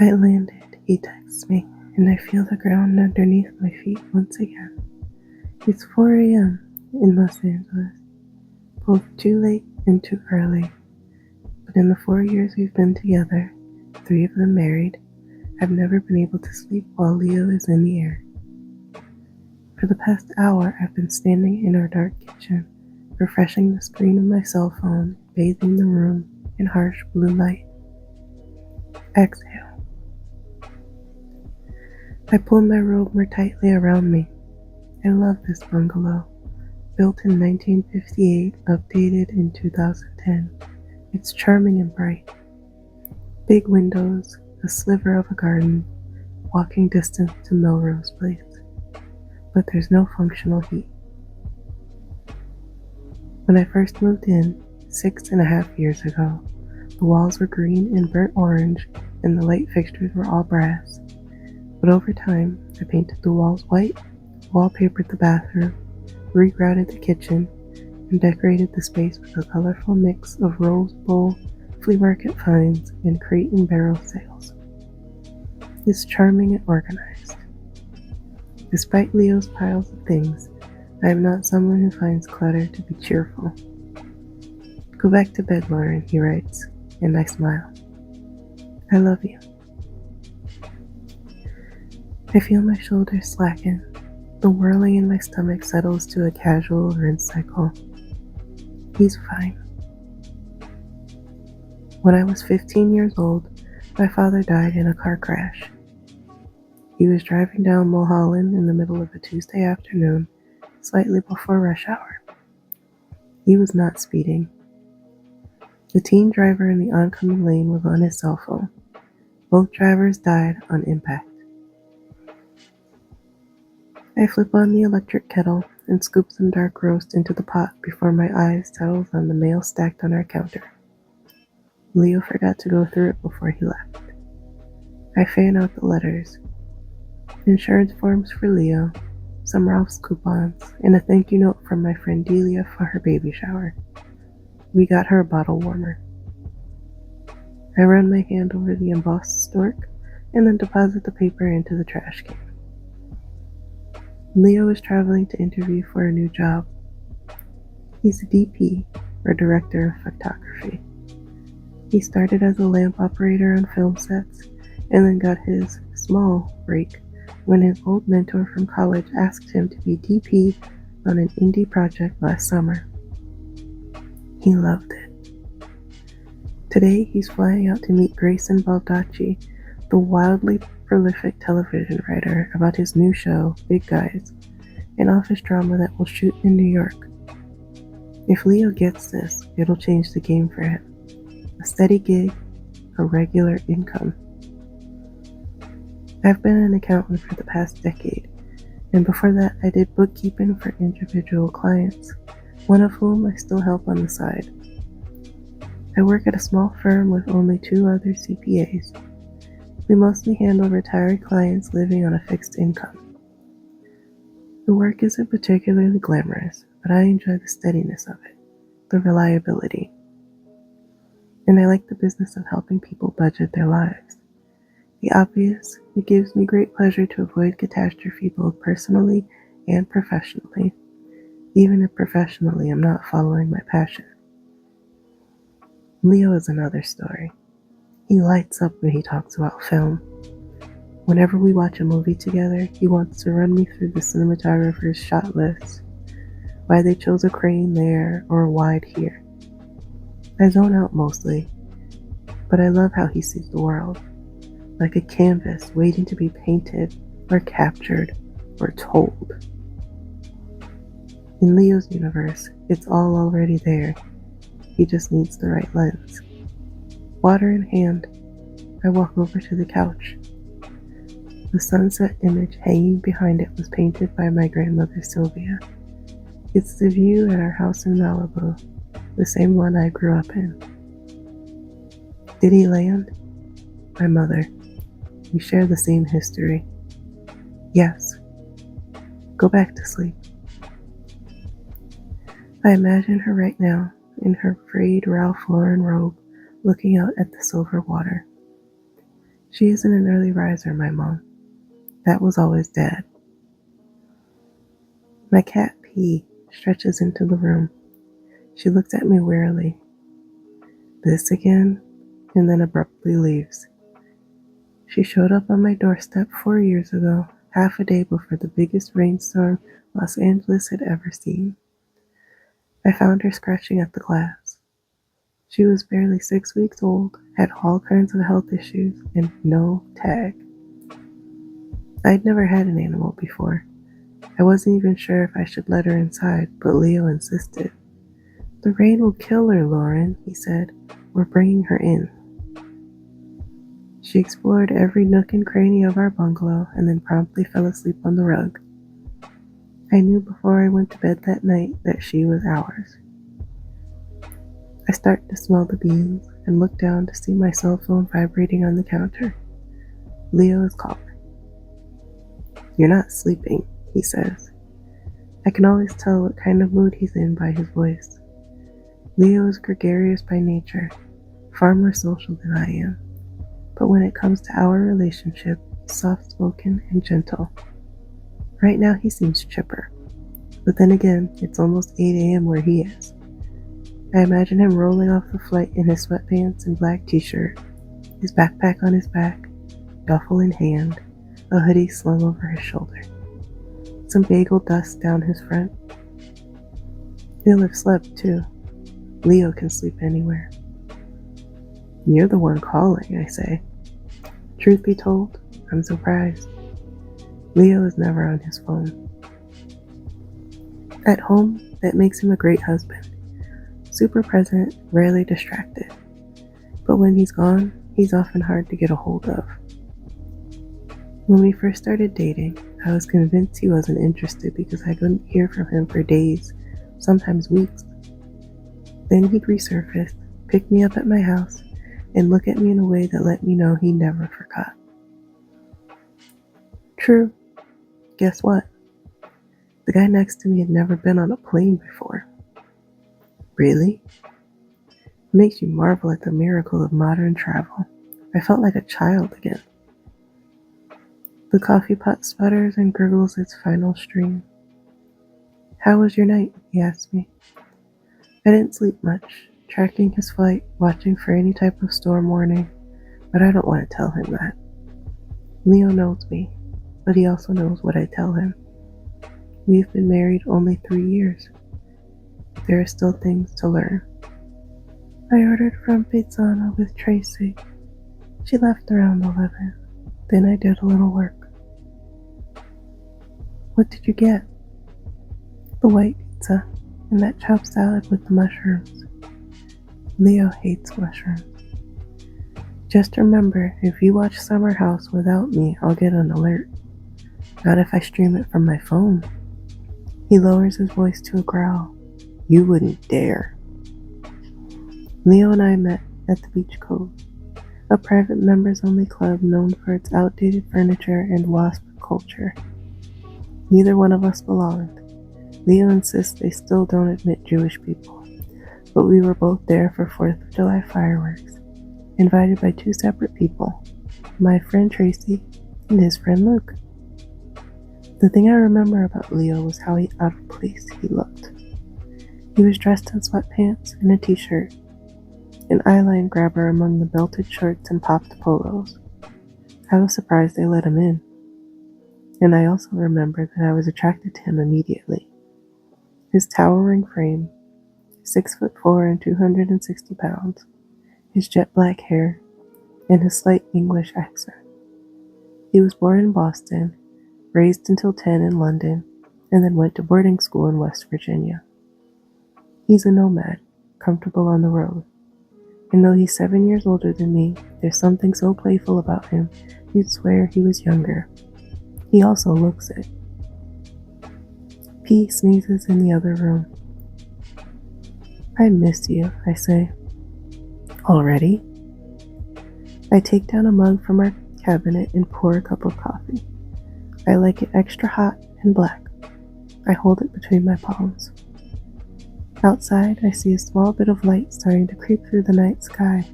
I landed, he texts me, and I feel the ground underneath my feet once again. It's 4 a.m. in Los Angeles, both too late and too early. But in the 4 years we've been together, 3 of them married, I've never been able to sleep while Leo is in the air. For the past hour, I've been standing in our dark kitchen, refreshing the screen of my cell phone, bathing the room in harsh blue light. Exhale. I pull my robe more tightly around me. I love this bungalow. Built in 1958, updated in 2010. It's charming and bright. Big windows, a sliver of a garden, walking distance to Melrose Place. But there's no functional heat. When I first moved in, 6.5 years ago, the walls were green and burnt orange, and the light fixtures were all brass. But over time, I painted the walls white, wallpapered the bathroom, regrouted the kitchen, and decorated the space with a colorful mix of rose bowl, flea market finds, and crate and barrel sales. It's charming and organized. Despite Leo's piles of things, I am not someone who finds clutter to be cheerful. Go back to bed, Lauren, he writes, and I smile. I love you. I feel my shoulders slacken. The whirling in my stomach settles to a casual rinse cycle. He's fine. When I was 15 years old, my father died in a car crash. He was driving down Mulholland in the middle of a Tuesday afternoon, slightly before rush hour. He was not speeding. The teen driver in the oncoming lane was on his cell phone. Both drivers died on impact. I flip on the electric kettle and scoop some dark roast into the pot before my eyes settles on the mail stacked on our counter. Leo forgot to go through it before he left. I fan out the letters. Insurance forms for Leo, some Ralph's coupons, and a thank you note from my friend Delia for her baby shower. We got her a bottle warmer. I run my hand over the embossed stork and then deposit the paper into the trash can. Leo is traveling to interview for a new job. He's a DP, or director of photography. He started as a lamp operator on film sets and then got his small break when his old mentor from college asked him to be DP on an indie project last summer. He loved it. Today, he's flying out to meet Grayson Baldacci, the wildly prolific television writer, about his new show, Big Guys, an office drama that will shoot in New York. If Leo gets this, it'll change the game for him. A steady gig, a regular income. I've been an accountant for the past decade, and before that I did bookkeeping for individual clients, one of whom I still help on the side. I work at a small firm with only 2 other CPAs. We mostly handle retired clients living on a fixed income. The work isn't particularly glamorous, but I enjoy the steadiness of it, the reliability. And I like the business of helping people budget their lives. The obvious, it gives me great pleasure to avoid catastrophe both personally and professionally, even if professionally I'm not following my passion. Leo is another story. He lights up when he talks about film. Whenever we watch a movie together, he wants to run me through the cinematographer's shot list, why they chose a crane there or a wide here. I zone out mostly, but I love how he sees the world, like a canvas waiting to be painted or captured or told. In Leo's universe, it's all already there. He just needs the right lens. Water in hand, I walk over to the couch. The sunset image hanging behind it was painted by my grandmother Sylvia. It's the view at our house in Malibu, the same one I grew up in. Did he land? My mother. We share the same history. Yes. Go back to sleep. I imagine her right now, in her frayed Ralph Lauren robe, looking out at the silver water. She isn't an early riser, my mom. That was always Dad. My cat P stretches into the room. She looks at me wearily. This again? And then abruptly leaves. She showed up on my doorstep 4 years ago, half a day before the biggest rainstorm Los Angeles had ever seen. I found her scratching at the glass. She was barely 6 weeks old, had all kinds of health issues, and no tag. I'd never had an animal before. I wasn't even sure if I should let her inside, but Leo insisted. The rain will kill her, Lauren, he said. We're bringing her in. She explored every nook and cranny of our bungalow and then promptly fell asleep on the rug. I knew before I went to bed that night that she was ours. I started to smell the beans and looked down to see my cell phone vibrating on the counter. Leo is calling. You're not sleeping, he says. I can always tell what kind of mood he's in by his voice. Leo is gregarious by nature, far more social than I am. But when it comes to our relationship, he's soft-spoken and gentle. Right now he seems chipper, but then again, it's almost 8 a.m. where he is. I imagine him rolling off the flight in his sweatpants and black t-shirt, his backpack on his back, duffel in hand, a hoodie slung over his shoulder. Some bagel dust down his front. He'll have slept too. Leo can sleep anywhere. You're the one calling, I say. Truth be told, I'm surprised. Leo is never on his phone. At home, that makes him a great husband. Super present, rarely distracted. But when he's gone, he's often hard to get a hold of. When we first started dating, I was convinced he wasn't interested because I couldn't hear from him for days, sometimes weeks. Then he'd resurface, pick me up at my house, and look at me in a way that let me know he never forgot. True. Guess what? The guy next to me had never been on a plane before. Really? It makes you marvel at the miracle of modern travel. I felt like a child again. The coffee pot sputters and gurgles its final stream. How was your night? He asked me. I didn't sleep much, tracking his flight, watching for any type of storm warning, but I don't want to tell him that. Leo knows me, but he also knows what I tell him. We've been married only 3 years. There are still things to learn. I ordered from Pizzana with Tracy. She left around 11. Then I did a little work. What did you get? The white pizza and that chopped salad with the mushrooms. Leo hates mushrooms. Just remember, if you watch Summer House without me, I'll get an alert. Not if I stream it from my phone. He lowers his voice to a growl. You wouldn't dare. Leo and I met at the Beach Cove, a private members-only club known for its outdated furniture and WASP culture. Neither one of us belonged. Leo insists they still don't admit Jewish people, but we were both there for 4th of July fireworks, invited by 2 separate people, my friend Tracy and his friend Luke. The thing I remember about Leo was how out of place he looked. He was dressed in sweatpants and a t-shirt, an eyeline grabber among the belted shorts and popped polos. I was surprised they let him in. And I also remember that I was attracted to him immediately. His towering frame, 6'4" and 260 pounds, his jet black hair, and his slight English accent. He was born in Boston, raised until 10 in London, and then went to boarding school in West Virginia. He's a nomad, comfortable on the road. And though he's 7 years older than me, there's something so playful about him, you'd swear he was younger. He also looks it. P sneezes in the other room. I miss you, I say. Already? I take down a mug from our cabinet and pour a cup of coffee. I like it extra hot and black. I hold it between my palms. Outside, I see a small bit of light starting to creep through the night sky.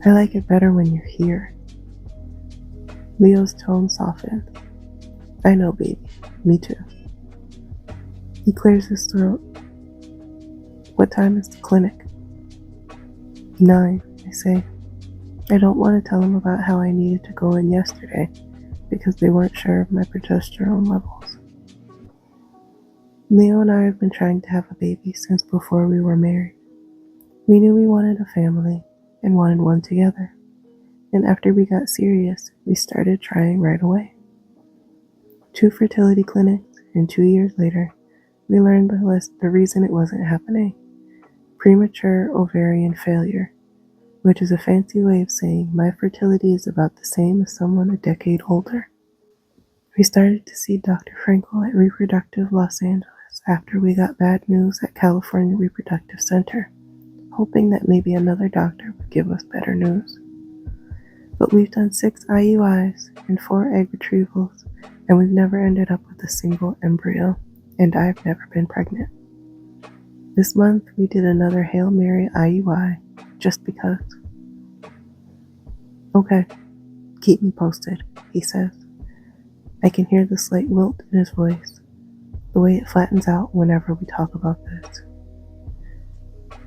I like it better when you're here. Leo's tone softened. I know, baby. Me too. He clears his throat. What time is the clinic? 9, I say. I don't want to tell him about how I needed to go in yesterday because they weren't sure of my progesterone levels. Leo and I have been trying to have a baby since before we were married. We knew we wanted a family and wanted one together. And after we got serious, we started trying right away. 2 fertility clinics, and 2 years later, we learned the reason it wasn't happening. Premature ovarian failure, which is a fancy way of saying my fertility is about the same as someone a decade older. We started to see Dr. Frankel at Reproductive Los Angeles after we got bad news at California Reproductive Center, hoping that maybe another doctor would give us better news. But we've done 6 IUIs and 4 egg retrievals, and we've never ended up with a single embryo, and I've never been pregnant. This month, we did another Hail Mary IUI, just because. Okay, keep me posted, he says. I can hear the slight wilt in his voice, the way it flattens out whenever we talk about this.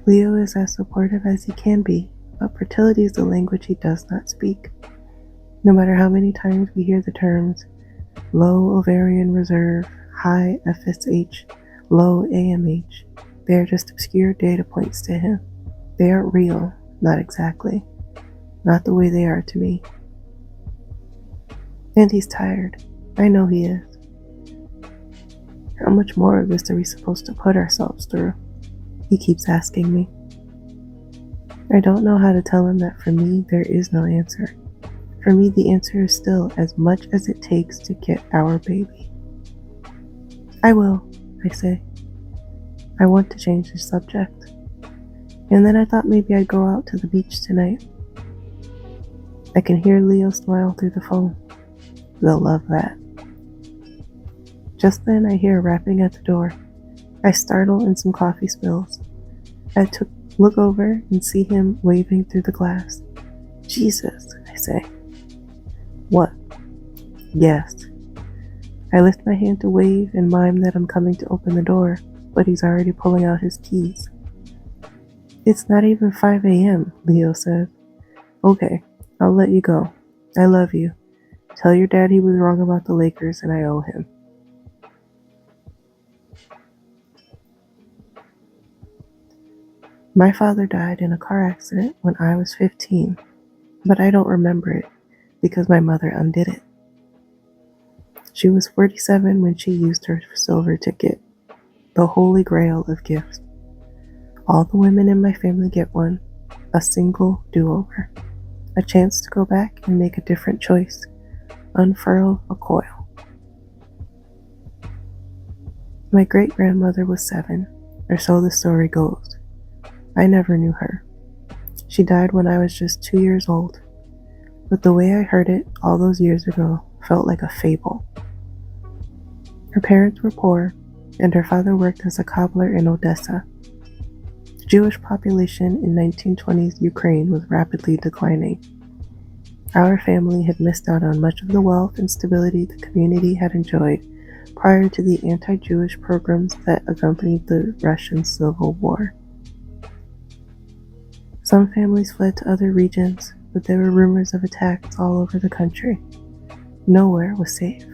Leo is as supportive as he can be, but fertility is the language he does not speak. No matter how many times we hear the terms low ovarian reserve, high FSH, low AMH, they are just obscure data points to him. They aren't real, not exactly, not the way they are to me. And he's tired. I know he is. How much more of this are we supposed to put ourselves through? He keeps asking me. I don't know how to tell him that for me, there is no answer. For me, the answer is still as much as it takes to get our baby. I will, I say. I want to change the subject. And then I thought maybe I'd go out to the beach tonight. I can hear Leo smile through the phone. They'll love that. Just then I hear rapping at the door. I startle and some coffee spills. I look over and see him waving through the glass. Jesus, I say. What? Yes. I lift my hand to wave and mime that I'm coming to open the door, but he's already pulling out his keys. It's not even 5 a.m., Leo says. Okay, I'll let you go. I love you. Tell your dad he was wrong about the Lakers and I owe him. My father died in a car accident when I was 15, but I don't remember it because my mother undid it. She was 47 when she used her silver ticket, the holy grail of gifts. All the women in my family get one, a single do-over, a chance to go back and make a different choice, unfurl a coil. My great-grandmother was 7, or so the story goes. I never knew her. She died when I was just 2 years old, but the way I heard it all those years ago felt like a fable. Her parents were poor, and her father worked as a cobbler in Odessa. The Jewish population in 1920s Ukraine was rapidly declining. Our family had missed out on much of the wealth and stability the community had enjoyed prior to the anti-Jewish pogroms that accompanied the Russian Civil War. Some families fled to other regions, but there were rumors of attacks all over the country. Nowhere was safe.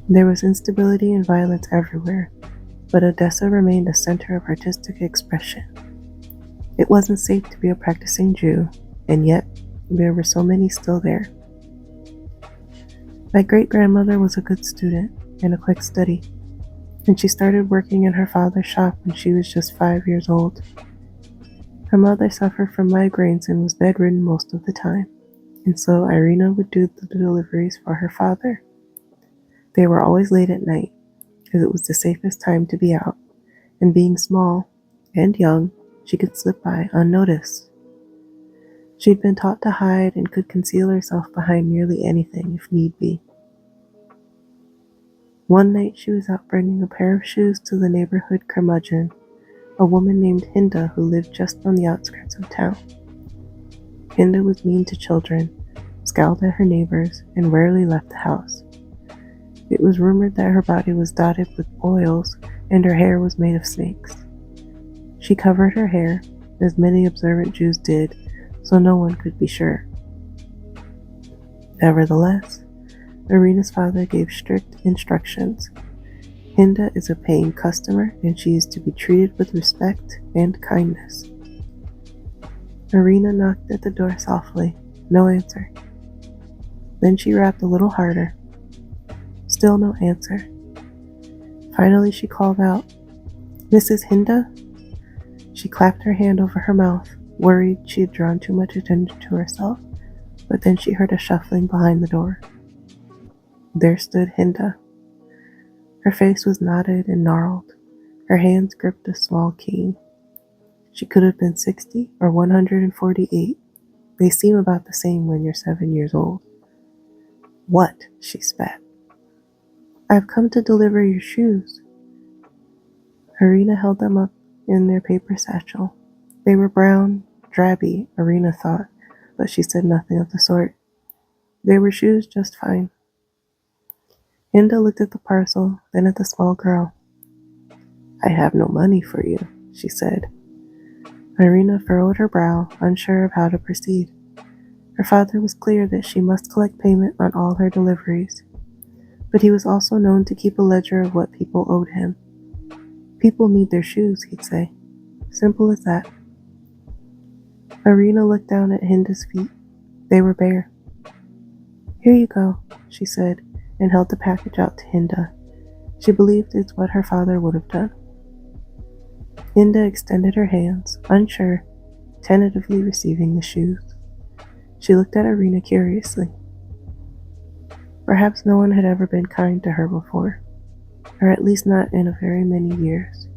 There was instability and violence everywhere, but Odessa remained a center of artistic expression. It wasn't safe to be a practicing Jew, and yet there were so many still there. My great-grandmother was a good student and a quick study, and she started working in her father's shop when she was just 5 years old. Her mother suffered from migraines and was bedridden most of the time, and so Irina would do the deliveries for her father. They were always late at night, as it was the safest time to be out, and being small and young, she could slip by unnoticed. She'd been taught to hide and could conceal herself behind nearly anything if need be. One night she was out bringing a pair of shoes to the neighborhood curmudgeon, a woman named Hinda who lived just on the outskirts of town. Hinda was mean to children, scowled at her neighbors, and rarely left the house. It was rumored that her body was dotted with boils and her hair was made of snakes. She covered her hair, as many observant Jews did, so no one could be sure. Nevertheless, Irina's father gave strict instructions. Hinda is a paying customer and she is to be treated with respect and kindness. Irina knocked at the door softly. No answer. Then she rapped a little harder. Still no answer. Finally she called out, "Mrs. Hinda?" She clapped her hand over her mouth, worried she had drawn too much attention to herself, but then she heard a shuffling behind the door. There stood Hinda. Her face was knotted and gnarled. Her hands gripped a small cane. She could have been 60 or 148. They seem about the same when you're 7 years old. "What?" she spat. "I've come to deliver your shoes." Irina held them up in their paper satchel. They were brown, drabby, Irina thought, but she said nothing of the sort. They were shoes just fine. Hinda looked at the parcel, then at the small girl. "I have no money for you," she said. Irina furrowed her brow, unsure of how to proceed. Her father was clear that she must collect payment on all her deliveries, but he was also known to keep a ledger of what people owed him. People need their shoes, he'd say. Simple as that. Irina looked down at Hinda's feet. They were bare. "Here you go," she said, and held the package out to Hinda. She believed it's what her father would have done. Hinda extended her hands, unsure, tentatively receiving the shoes. She looked at Irina curiously. Perhaps no one had ever been kind to her before, or at least not in a very many years,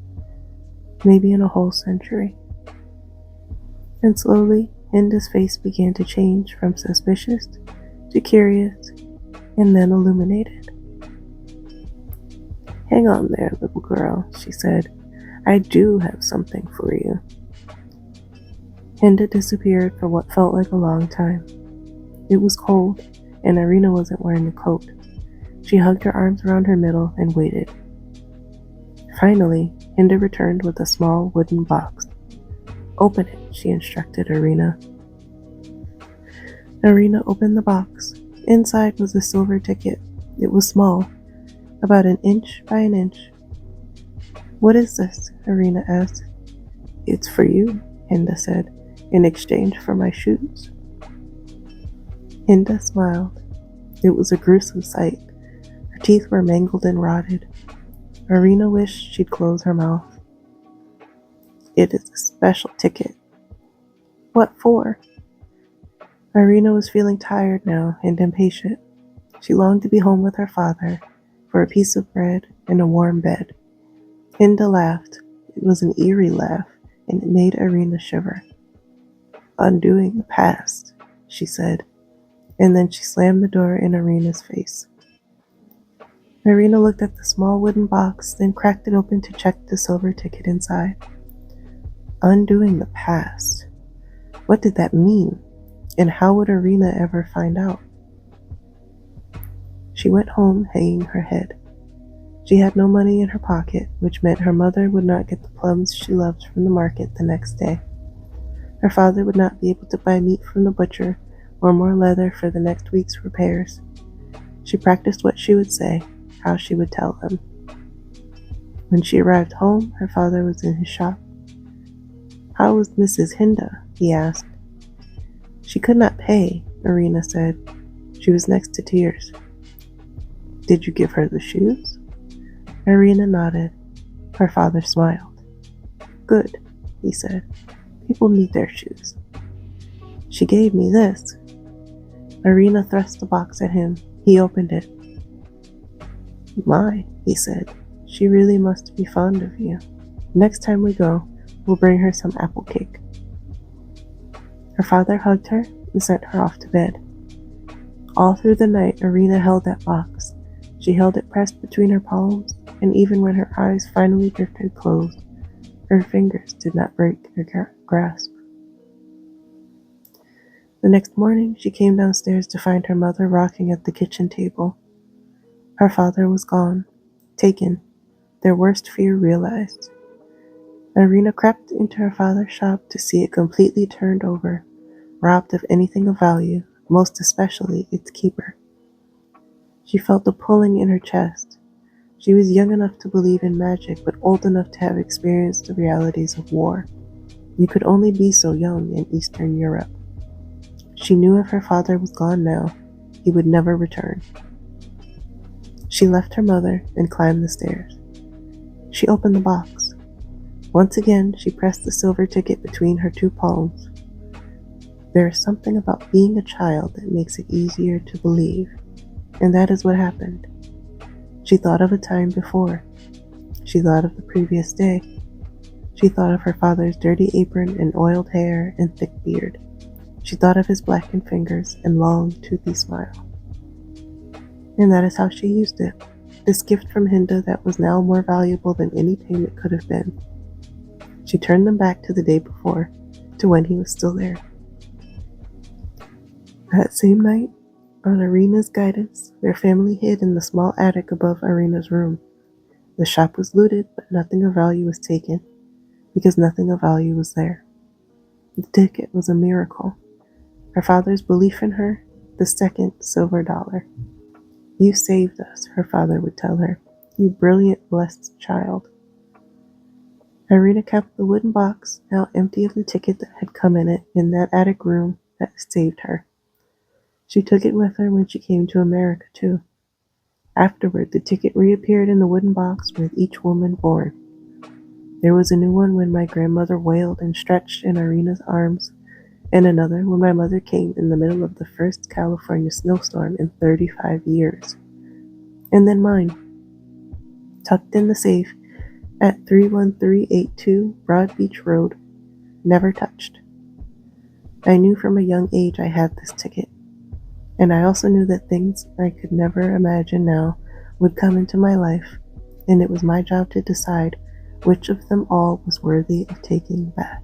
maybe in a whole century. And slowly, Hinda's face began to change from suspicious to curious, and then illuminated. "Hang on there, little girl," she said. "I do have something for you." Hinda disappeared for what felt like a long time. It was cold, and Irina wasn't wearing a coat. She hugged her arms around her middle and waited. Finally, Hinda returned with a small wooden box. "Open it," she instructed Irina. Irina opened the box. Inside was a silver ticket. It was small, about 1 inch by 1 inch. "What is this?" Irina asked. "It's for you," Hinda said, "in exchange for my shoes." Hinda smiled. It was a gruesome sight. Her teeth were mangled and rotted. Irina wished she'd close her mouth. "It is a special ticket." "What for?" Irina was feeling tired now and impatient. She longed to be home with her father, for a piece of bread and a warm bed. Hinda laughed. It was an eerie laugh, and it made Irina shiver. "Undoing the past," she said, and then she slammed the door in Irina's face. Irina looked at the small wooden box, then cracked it open to check the silver ticket inside. Undoing the past. What did that mean? And how would Irina ever find out? She went home hanging her head. She had no money in her pocket, which meant her mother would not get the plums she loved from the market the next day. Her father would not be able to buy meat from the butcher or more leather for the next week's repairs. She practiced what she would say, how she would tell them. When she arrived home, her father was in his shop. "How was Mrs. Hinda?" he asked. "She could not pay," Irina said. She was next to tears. "Did you give her the shoes?" Irina nodded. Her father smiled. "Good," he said. "People need their shoes." "She gave me this." Irina thrust the box at him. He opened it. "My," he said. "She really must be fond of you. Next time we go, we'll bring her some apple cake." Her father hugged her and sent her off to bed. All through the night, Irina held that box. She held it pressed between her palms, and even when her eyes finally drifted closed, her fingers did not break their grasp. The next morning, she came downstairs to find her mother rocking at the kitchen table. Her father was gone, taken, their worst fear realized. Irina crept into her father's shop to see it completely turned over, robbed of anything of value, most especially its keeper. She felt a pulling in her chest. She was young enough to believe in magic, but old enough to have experienced the realities of war. You could only be so young in Eastern Europe. She knew if her father was gone now, he would never return. She left her mother and climbed the stairs. She opened the box. Once again, she pressed the silver ticket between her two palms. There is something about being a child that makes it easier to believe, and that is what happened. She thought of a time before. She thought of the previous day. She thought of her father's dirty apron and oiled hair and thick beard. She thought of his blackened fingers and long, toothy smile. And that is how she used it, this gift from Hinda that was now more valuable than any payment could have been. She turned them back to the day before, to when he was still there. That same night, on Irina's guidance, their family hid in the small attic above Irina's room. The shop was looted, but nothing of value was taken, because nothing of value was there. The ticket was a miracle. Her father's belief in her, the second silver dollar. You saved us, her father would tell her. You brilliant, blessed child. Irina kept the wooden box, now empty of the ticket that had come in it, in that attic room that saved her. She took it with her when she came to America, too. Afterward, the ticket reappeared in the wooden box with each woman born. There was a new one when my grandmother wailed and stretched in Irina's arms, and another when my mother came in the middle of the first California snowstorm in 35 years. And then mine, tucked in the safe at 31382 Broad Beach Road, never touched. I knew from a young age I had this ticket, and I also knew that things I could never imagine now would come into my life, and it was my job to decide which of them all was worthy of taking back.